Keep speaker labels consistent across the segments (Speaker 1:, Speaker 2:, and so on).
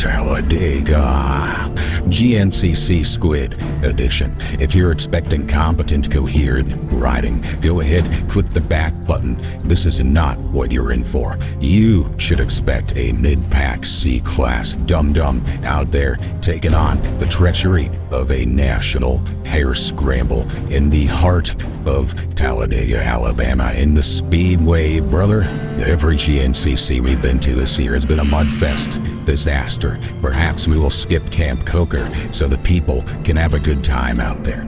Speaker 1: Talladega. Gncc Squid Edition. If you're expecting competent, coherent riding, go ahead, click the back button. This is not what you're in for. You should expect a mid-pack C-class dum-dum out there taking on the treachery of a national hair scramble in the heart of Talladega, Alabama, in the Speedway, brother. Every Gncc we've been to this year has been a mudfest disaster. Perhaps we will skip Camp Coker so the people can have a good time out there.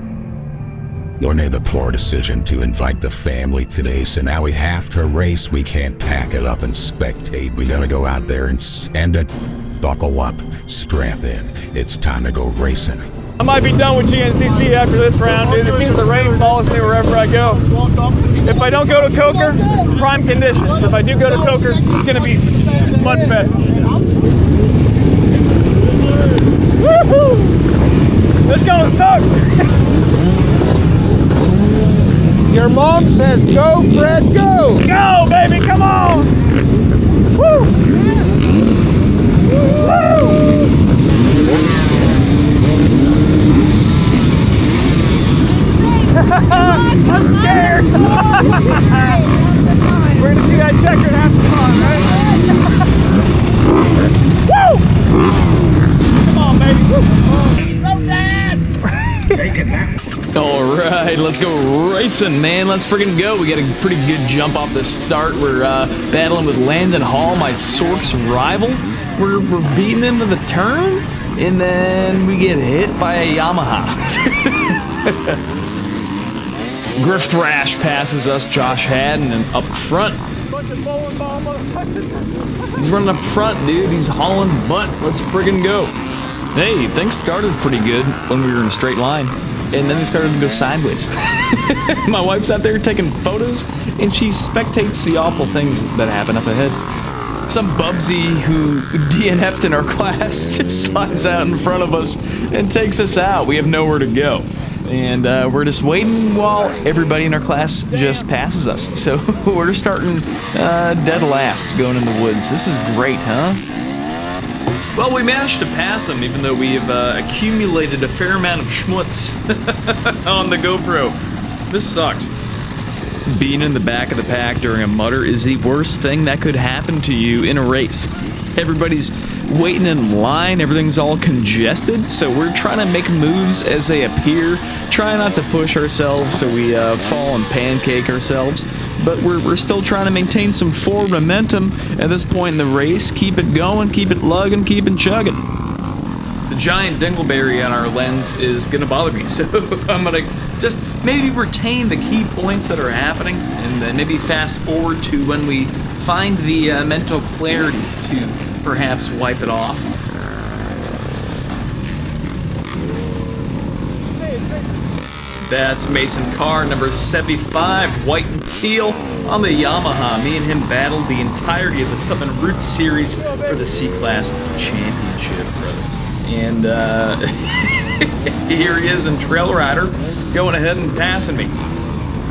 Speaker 1: You made the poor decision to invite the family today, so now we have to race. We can't pack it up and spectate. We gotta go out there and stand it. Buckle up, strap in. It's time to go racing.
Speaker 2: I might be done with Gncc after this round, dude. It seems the rain follows me wherever I go. If I don't go to Coker, prime conditions. If I do go to Coker, it's gonna be mudfest. Woohoo! This is gonna suck.
Speaker 3: Your mom says go, Fred, go!
Speaker 2: Go, baby, come on! Woo! Woo! I'm scared! We're gonna see that checker and have some fun, right? Woo! Come on, baby! Go, Dad!
Speaker 4: Alright, let's go racing, man. Let's friggin' go. We got a pretty good jump off the start. We're battling with Landon Hall, my Sork's rival. We're beating into the turn, and then we get hit by a Yamaha. Griff Thrash passes us, Josh Haddon, and up front. He's running up front, dude. He's hauling butt. Let's friggin' go. Hey, things started pretty good when we were in a straight line, and then they started to go sideways. My wife's out there taking photos, and she spectates the awful things that happen up ahead. Some Bubsy who DNF'd in our class just slides out in front of us and takes us out. We have nowhere to go. And we're just waiting while everybody in our class just passes us. So we're starting dead last going in the woods. This is great, huh? Well, we managed to pass them, even though we've accumulated a fair amount of schmutz on the GoPro. This sucks. Being in the back of the pack during a mutter is the worst thing that could happen to you in a race. Everybody's waiting in line, everything's all congested, so we're trying to make moves as they appear, trying not to push ourselves so we fall and pancake ourselves, but we're still trying to maintain some forward momentum at this point in the race. Keep it going, keep it lugging, keep it chugging. The giant dingleberry on our lens is gonna bother me, so I'm gonna just maybe retain the key points that are happening, and then maybe fast forward to when we find the mental clarity to perhaps wipe it off. That's Mason Carr, number 75, white and teal on the Yamaha. Me and him battled the entirety of the Southern Roots Series for the C-Class Championship, brother. And here he is in Trail Rider, going ahead and passing me.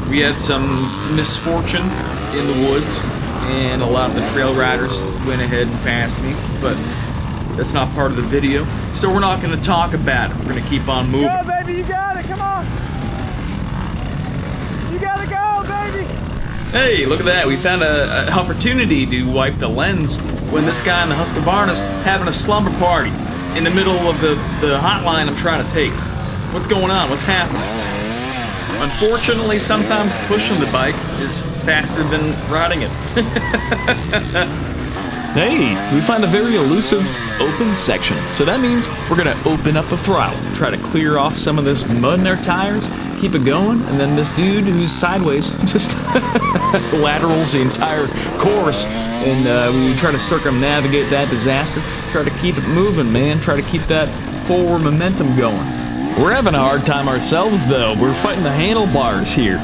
Speaker 4: We had some misfortune in the woods, and a lot of the trail riders went ahead and passed me, but that's not part of the video, so we're not going to talk about it. We're going to keep on moving.
Speaker 2: Go, baby, you got it, come on! You gotta go, baby!
Speaker 4: Hey, look at that. We found an opportunity to wipe the lens when this guy in the Husqvarna's having a slumber party in the middle of the hotline I'm trying to take. What's going on? What's happening? Unfortunately, sometimes pushing the bike is faster than riding it. Hey, we find a very elusive open section. So that means we're gonna open up the throttle, try to clear off some of this mud in our tires, keep it going, and then this dude who's sideways just laterals the entire course, and we try to circumnavigate that disaster, try to keep it moving, man, try to keep that forward momentum going. We're having a hard time ourselves, though. We're fighting the handlebars here.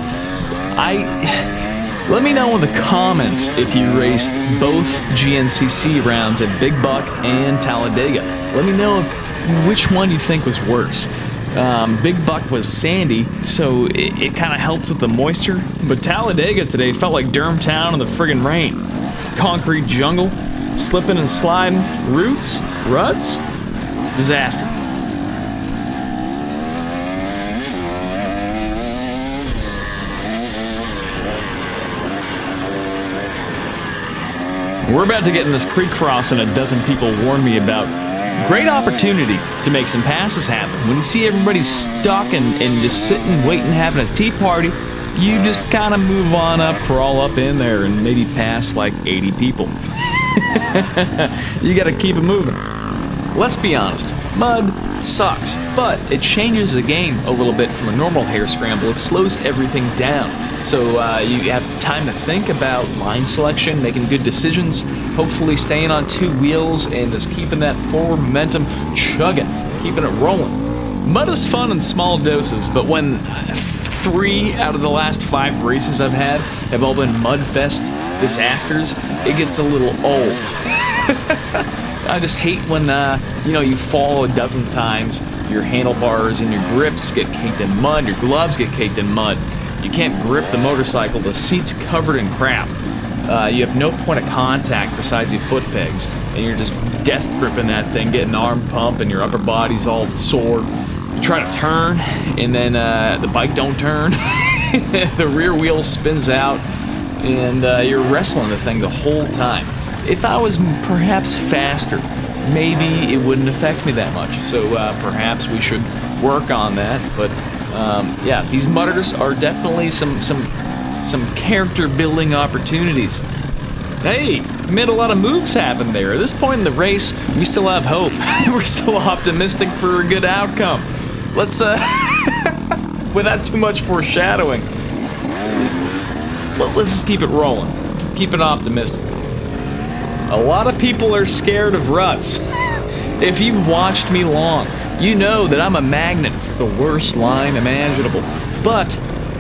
Speaker 4: Let me know in the comments if you raced both Gncc rounds at Big Buck and Talladega. Let me know which one you think was worse. Big Buck was sandy, so it kind of helped with the moisture, but Talladega today felt like Durham Town in the friggin' rain. Concrete jungle, Slipping and sliding, ruts, disaster. We're about to get in this creek crossing a dozen people warned me about. Great opportunity to make some passes happen. When you see everybody stuck and just sitting, waiting, having a tea party, you just kind of move on up, crawl up in there, and maybe pass like 80 people. You gotta keep it moving. Let's be honest, mud sucks, but it changes the game a little bit from a normal hare scramble. It slows everything down. So you have time to think about line selection, making good decisions, hopefully staying on two wheels and just keeping that forward momentum chugging, keeping it rolling. Mud is fun in small doses, but when 3 out of the last 5 races I've had have all been mudfest disasters, it gets a little old. I just hate when you fall a dozen times, your handlebars and your grips get caked in mud, your gloves get caked in mud. You can't grip the motorcycle, the seat's covered in crap. You have no point of contact besides your foot pegs, and you're just death gripping that thing, getting arm pump, and your upper body's all sore. You try to turn, and then the bike don't turn. The rear wheel spins out, and you're wrestling the thing the whole time. If I was perhaps faster, maybe it wouldn't affect me that much. So perhaps we should work on that, but yeah, these mudders are definitely some character building opportunities. Hey, made a lot of moves happen there. At this point in the race, we still have hope. We're still optimistic for a good outcome. Let's without too much foreshadowing, let's just keep it rolling. Keep it optimistic. A lot of people are scared of ruts. If you've watched me long, you know that I'm a magnet for the worst line imaginable. But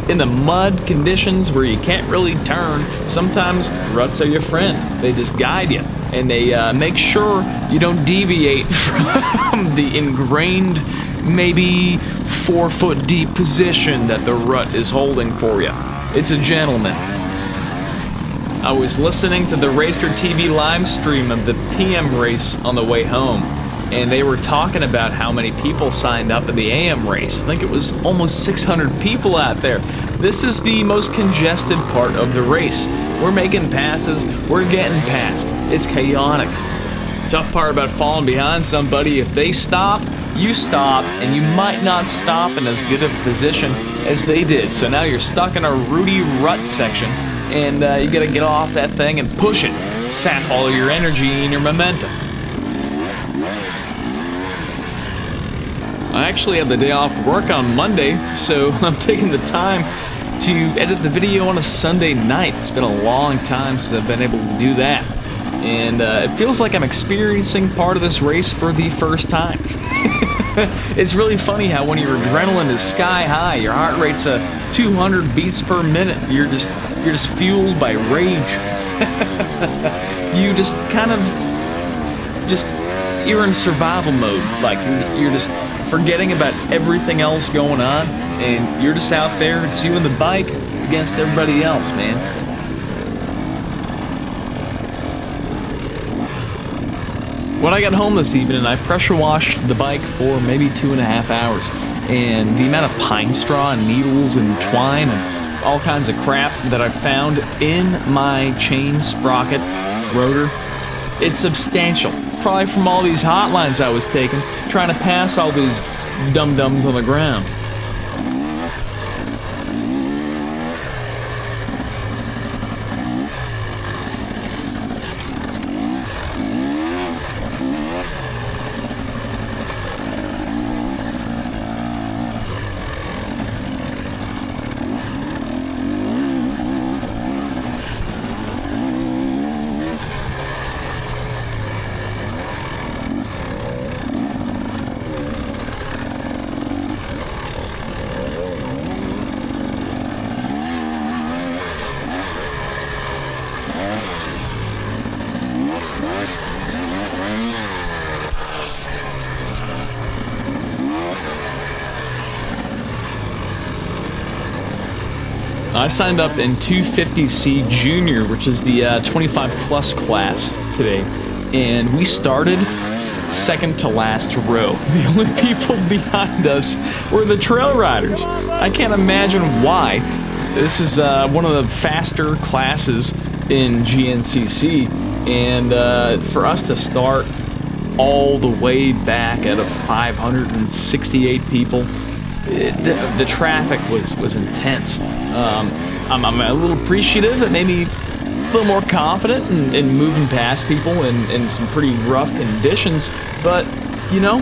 Speaker 4: in the mud conditions where you can't really turn, sometimes ruts are your friend. They just guide you, and they make sure you don't deviate from the ingrained, maybe 4-foot deep position that the rut is holding for you. It's a gentleman. I was listening to the Racer TV live stream of the PM race on the way home, and they were talking about how many people signed up in the AM race. I think it was almost 600 people out there. This is the most congested part of the race. We're making passes, we're getting past. It's chaotic. Tough part about falling behind somebody, if they stop, you stop, and you might not stop in as good of a position as they did. So now you're stuck in a rooty rut section, and you gotta get off that thing and push it. Sap all your energy and your momentum. I actually have the day off work on Monday, so I'm taking the time to edit the video on a Sunday night. It's been a long time since I've been able to do that. And it feels like I'm experiencing part of this race for the first time. It's really funny how when your adrenaline is sky high, your heart rate's 200 beats per minute, you're just fueled by rage. You just kind of you're in survival mode. Like you're just forgetting about everything else going on, and you're just out there. It's you and the bike against everybody else, man. When I got home this evening, I pressure washed the bike for maybe 2.5 hours, and the amount of pine straw and needles and twine and all kinds of crap that I found in my chain sprocket rotor, it's substantial. Probably from all these hotlines I was taking, trying to pass all these dum-dums on the ground. I signed up in 250C Junior, which is the 25 plus class today. and we started second to last row. The only people behind us were the trail riders. I can't imagine why. This is one of the faster classes in Gncc, and for us to start all the way back out of 568 people, the traffic was intense. I'm a little appreciative. It made me a little more confident in moving past people in some pretty rough conditions, but you know,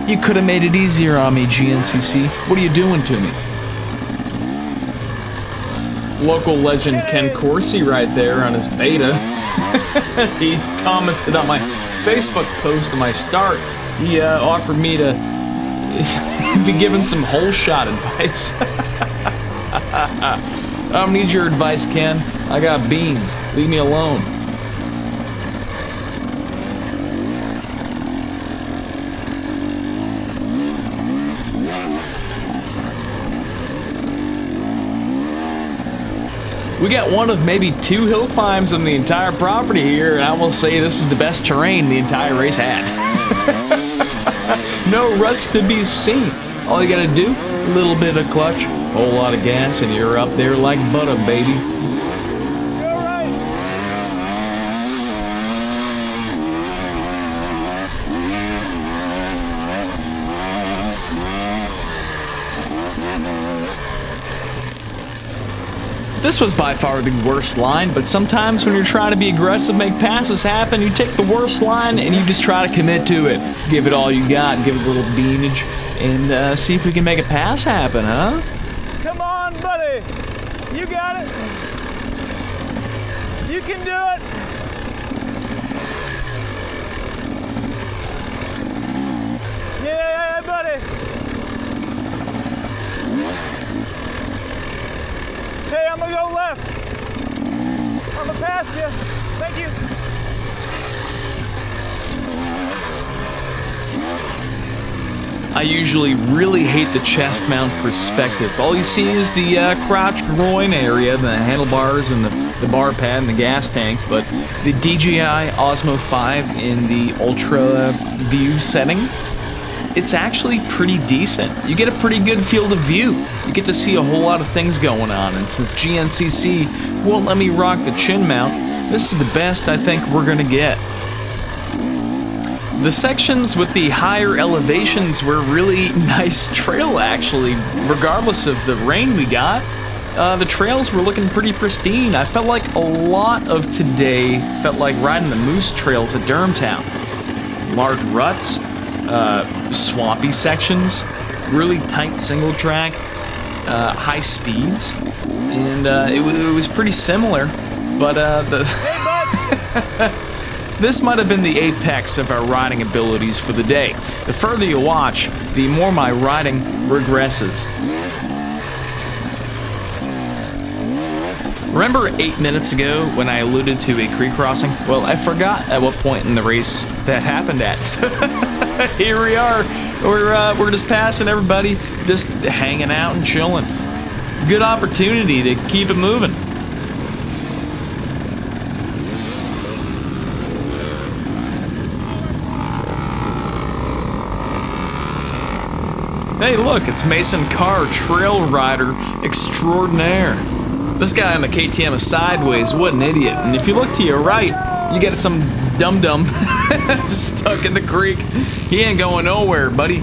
Speaker 4: you could have made it easier on me, Gncc. What are you doing to me? Local legend Ken Corsi right there on his beta. He commented on my Facebook post of my start. He offered me to be given some hole shot advice. I don't need your advice, Ken. I got beans. Leave me alone. We got one of maybe 2 hill climbs on the entire property here, and I will say this is the best terrain the entire race had. No ruts to be seen. All you gotta do, a little bit of clutch, whole lot of gas, and you're up there like butter, baby. This was by far the worst line, but sometimes when you're trying to be aggressive, make passes happen, you take the worst line and you just try to commit to it. Give it all you got, give it a little beanage, and see if we can make a pass happen, huh?
Speaker 2: Come on, buddy. You got it. You can do it. Yeah, buddy. Hey, I'm gonna go left. I'm gonna pass you. Thank you.
Speaker 4: I usually really hate the chest mount perspective. All you see is the crotch groin area, the handlebars and the bar pad and the gas tank, but the DJI Osmo 5 in the ultra view setting, it's actually pretty decent. You get a pretty good field of view. You get to see a whole lot of things going on, and since Gncc won't let me rock the chin mount, this is the best I think we're gonna get. The sections with the higher elevations were really nice trail, actually. Regardless of the rain we got, the trails were looking pretty pristine. I felt like a lot of today felt like riding the moose trails at Durhamtown. Large ruts, swampy sections, really tight single track, high speeds, and it was pretty similar, but this might have been the apex of our riding abilities for the day. The further you watch, the more my riding regresses. Remember 8 minutes ago when I alluded to a creek crossing? Well, I forgot at what point in the race that happened at. Here we are. We're just passing everybody, just hanging out and chilling. Good opportunity to keep it moving. Hey, look, it's Mason Carr, trail rider extraordinaire. This guy on the KTM is sideways. What an idiot. And if you look to your right, you get some dum-dum stuck in the creek. He ain't going nowhere, buddy.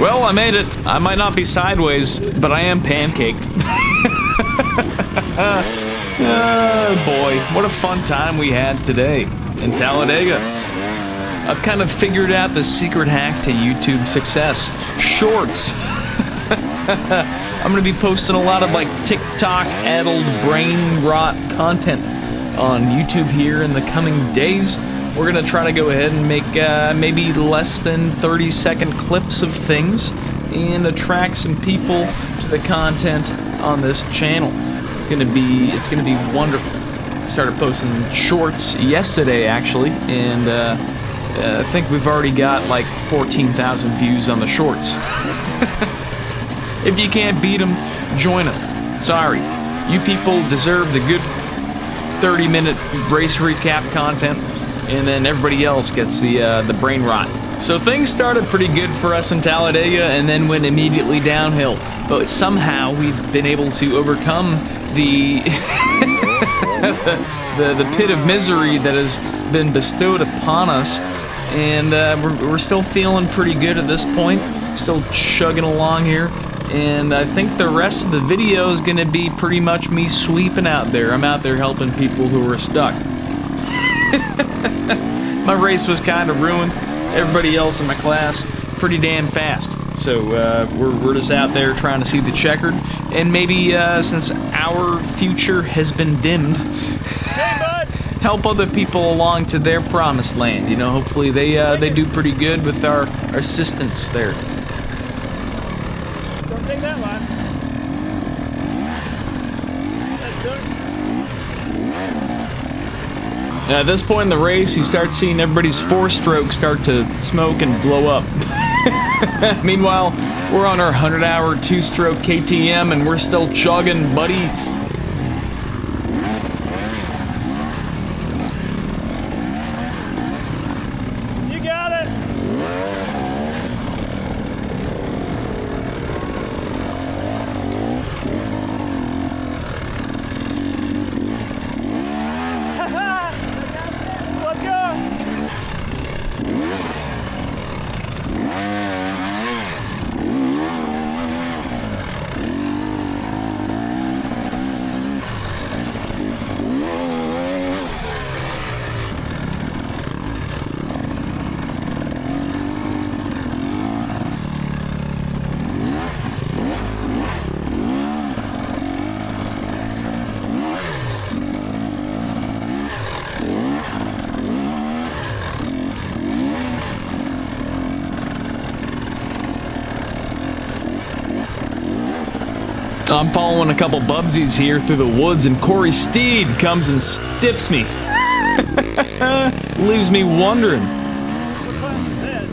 Speaker 4: Well, I made it. I might not be sideways, but I am pancaked. Oh boy, what a fun time we had today in Talladega. I've kind of figured out the secret hack to YouTube success. Shorts. I'm going to be posting a lot of like TikTok-addled brain rot content on YouTube here in the coming days. We're going to try to go ahead and make maybe less than 30-second clips of things and attract some people to the content on this channel. It's gonna be wonderful. I started posting shorts yesterday, actually, and I think we've already got like 14,000 views on the shorts. If you can't beat them, join them. Sorry. You people deserve the good 30-minute race recap content, and then everybody else gets the brain rot. So things started pretty good for us in Talladega and then went immediately downhill. But somehow we've been able to overcome the the pit of misery that has been bestowed upon us, and we're still feeling pretty good at this point. Still chugging along here, and I think the rest of the video is gonna be pretty much me sweeping out there. I'm out there helping people who are stuck. My race was kind of ruined. Everybody else in my class pretty damn fast. So we're just out there trying to see the checkered, and maybe since our future has been dimmed, help other people along to their promised land. You know, hopefully they do pretty good with our assistance there.
Speaker 2: Don't take that line. That's it.
Speaker 4: At this point in the race, you start seeing everybody's four-stroke start to smoke and blow up. Meanwhile, we're on our 100-hour two-stroke KTM and we're still chugging, buddy.
Speaker 2: You got it. Let's go.
Speaker 4: I'm following a couple bubsies here through the woods, and Corey Steed comes and stiffs me. Leaves me wondering.
Speaker 2: What class is that,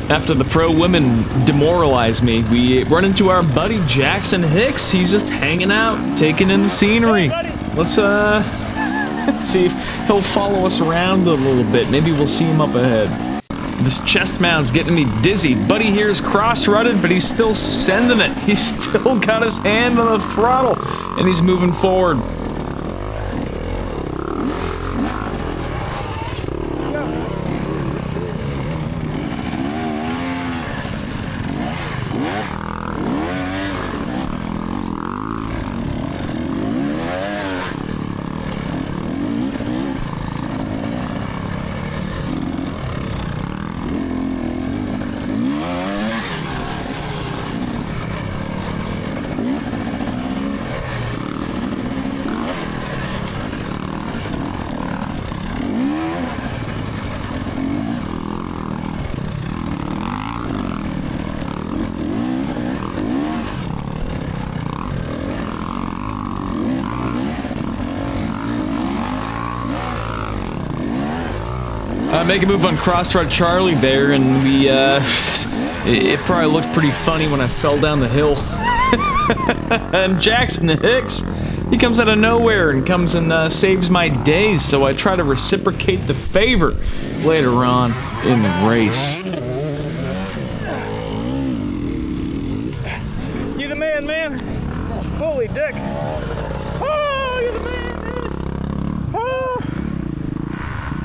Speaker 2: dude?
Speaker 4: After the pro women demoralize me, we run into our buddy Jackson Hicks. He's just hanging out, taking in the scenery. Let's see if he'll follow us around a little bit. Maybe we'll see him up ahead. This chest mount's getting me dizzy. Buddy here's cross-rutted, but he's still sending it. He's still got his hand on the throttle, and he's moving forward. Make a move on Crossrod Charlie there, and we, it probably looked pretty funny when I fell down the hill. And Jackson Hicks, he comes out of nowhere and comes and saves my days, so I try to reciprocate the favor later on in the race.
Speaker 2: You the man, man. Holy dick. Oh, you're the man, dude. Oh.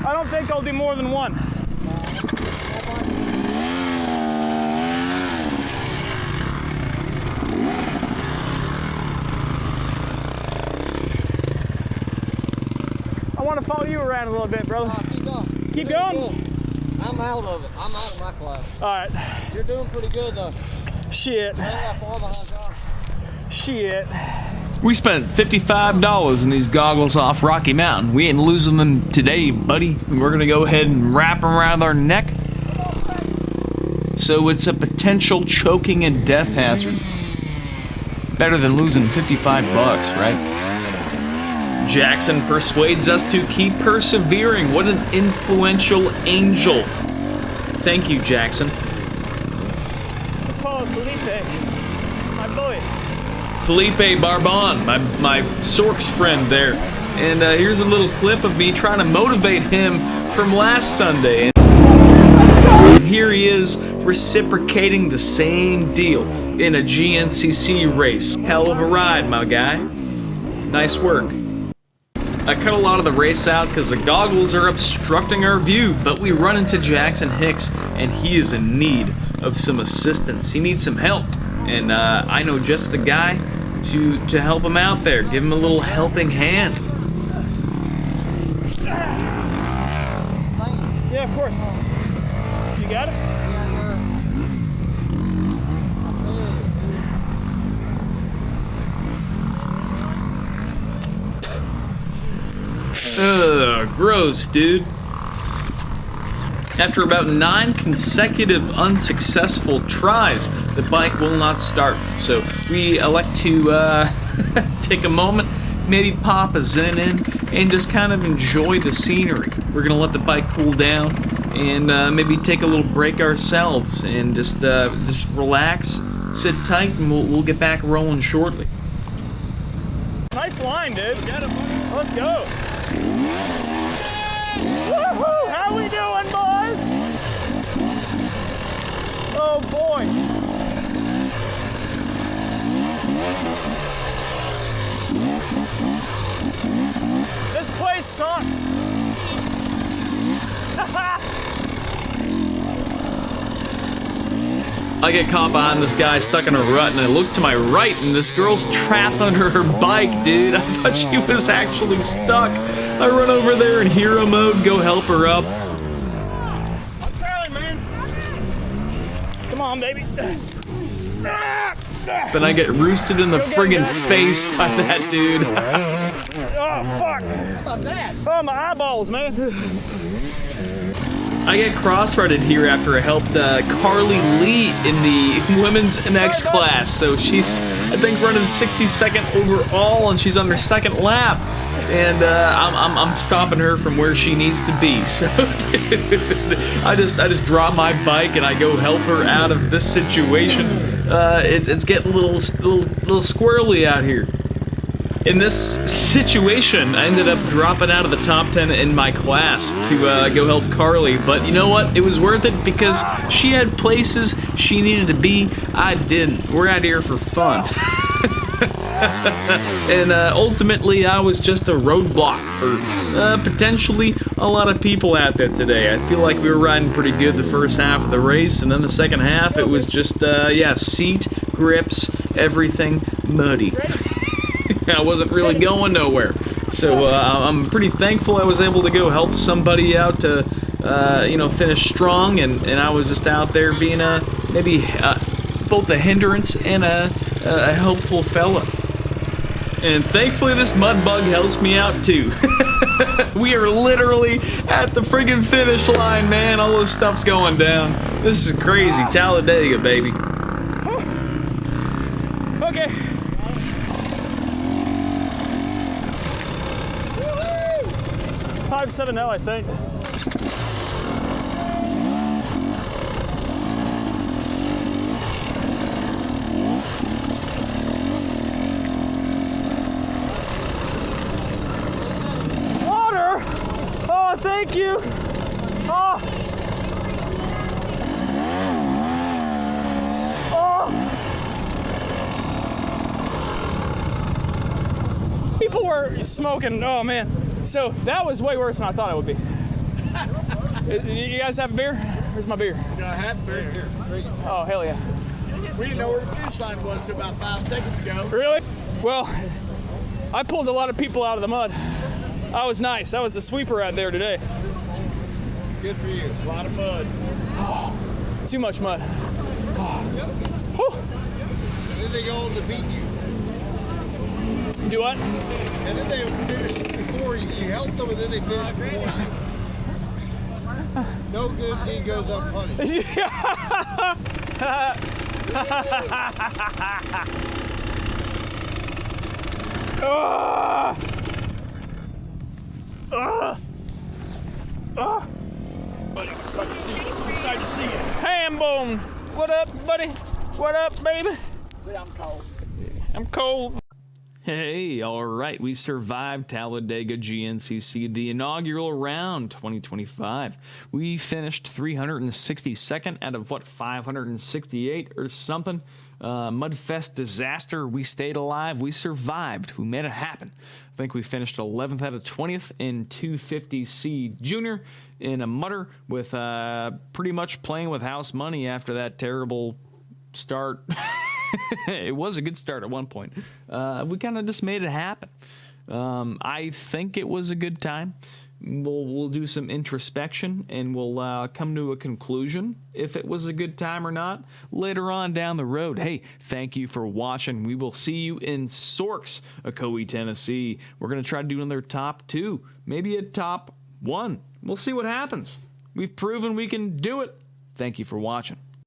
Speaker 2: I don't think I'll do more than one. I want to follow you around a little bit, brother.
Speaker 3: Keep going.
Speaker 2: Keep going?
Speaker 3: Cool. I'm out of it. I'm out of my class.
Speaker 2: All right.
Speaker 3: You're doing pretty good, though.
Speaker 2: Shit.
Speaker 3: I got far behind John.
Speaker 2: Shit.
Speaker 4: We spent $55 in these goggles off Rocky Mountain. We ain't losing them today, buddy. We're gonna go ahead and wrap them around our neck. So it's a potential choking and death hazard. Better than losing 55 bucks, right? Jackson persuades us to keep persevering. What an influential angel. Thank you, Jackson.
Speaker 2: Let's follow Felipe, my boy.
Speaker 4: Felipe Barbon, my Sorks friend there. And here's a little clip of me trying to motivate him from last Sunday. And here he is reciprocating the same deal in a GNCC race. Hell of a ride, my guy. Nice work. I cut a lot of the race out because the goggles are obstructing our view, but we run into Jackson Hicks, and he is in need of some assistance. He needs some help, and I know just the guy to help him out there. Give him a little helping hand.
Speaker 2: Yeah, of course. You got it?
Speaker 4: Ugh, gross, dude. After about 9 consecutive unsuccessful tries, the bike will not start. So we elect to take a moment, maybe pop a Zen in, and just kind of enjoy the scenery. We're gonna let the bike cool down, and maybe take a little break ourselves, and just relax, sit tight, and we'll get back rolling shortly.
Speaker 2: Nice line, dude. Let's go. Woohoo! How we doing, boys? Oh boy. This place sucks.
Speaker 4: I get caught behind this guy stuck in a rut, and I look to my right, and this girl's trapped under her bike, dude. I thought she was actually stuck. I run over there in hero mode, go help her up.
Speaker 2: I'm trying, man. Come on, baby.
Speaker 4: Then I get roosted in the friggin' face by that dude.
Speaker 2: Oh, fuck. Oh, my eyeballs, man.
Speaker 4: I get cross-threaded here after I helped Carly Lee in the women's NX class. So she's, I think, running 62nd overall, and she's on her second lap. And I'm stopping her from where she needs to be. So dude, I just drop my bike and I go help her out of this situation. It's getting a little squirrely out here. In this situation, I ended up dropping out of the top 10 in my class to go help Carly. But you know what? It was worth it because she had places she needed to be. I didn't. We're out here for fun. And ultimately, I was just a roadblock for potentially a lot of people out there today. I feel like we were riding pretty good the first half of the race, and then the second half, it was just, seat, grips, everything muddy. I wasn't really going nowhere. So I'm pretty thankful I was able to go help somebody out to, finish strong, and I was just out there being both a hindrance and a helpful fella. And thankfully this mud bug helps me out too. We are literally at the friggin' finish line, man. All this stuff's going down. This is crazy. Talladega, baby.
Speaker 2: Okay. 5.70, I think. Water! Oh, thank you. Oh. Oh. People were smoking. Oh man. So that was way worse than I thought it would be. You guys have a beer? Where's my beer?
Speaker 3: I have beer here.
Speaker 2: Oh, hell yeah.
Speaker 3: We didn't know where the finish line was till about 5 seconds ago.
Speaker 2: Really? Well, I pulled a lot of people out of the mud. I was nice. I was a sweeper out there today.
Speaker 3: Good for you. A lot of mud.
Speaker 2: Oh, too much mud. Oh.
Speaker 3: And then they go on to beat you.
Speaker 2: Do what?
Speaker 3: And then they finish before you. You helped them, and then they finish before you. No good deed goes unpunished. buddy. Excited to see you. Excited to see you.
Speaker 2: Hambone. What up, buddy? What up, baby?
Speaker 3: See, I'm cold.
Speaker 2: I'm cold.
Speaker 4: Hey, all right, we survived Talladega GNCC, the inaugural round 2025. We finished 362nd out of, 568 or something? Mudfest disaster. We stayed alive. We survived. We made it happen. I think we finished 11th out of 20th in 250C Junior in a mutter with pretty much playing with house money after that terrible start. It was a good start at one point. We kind of just made it happen. I think it was a good time. We'll do some introspection and we'll come to a conclusion if it was a good time or not later on down the road. Hey, thank you for watching. We will see you in Sorks, Ocoee, Tennessee. We're going to try to do another top 2, maybe a top 1. We'll see what happens. We've proven we can do it. Thank you for watching.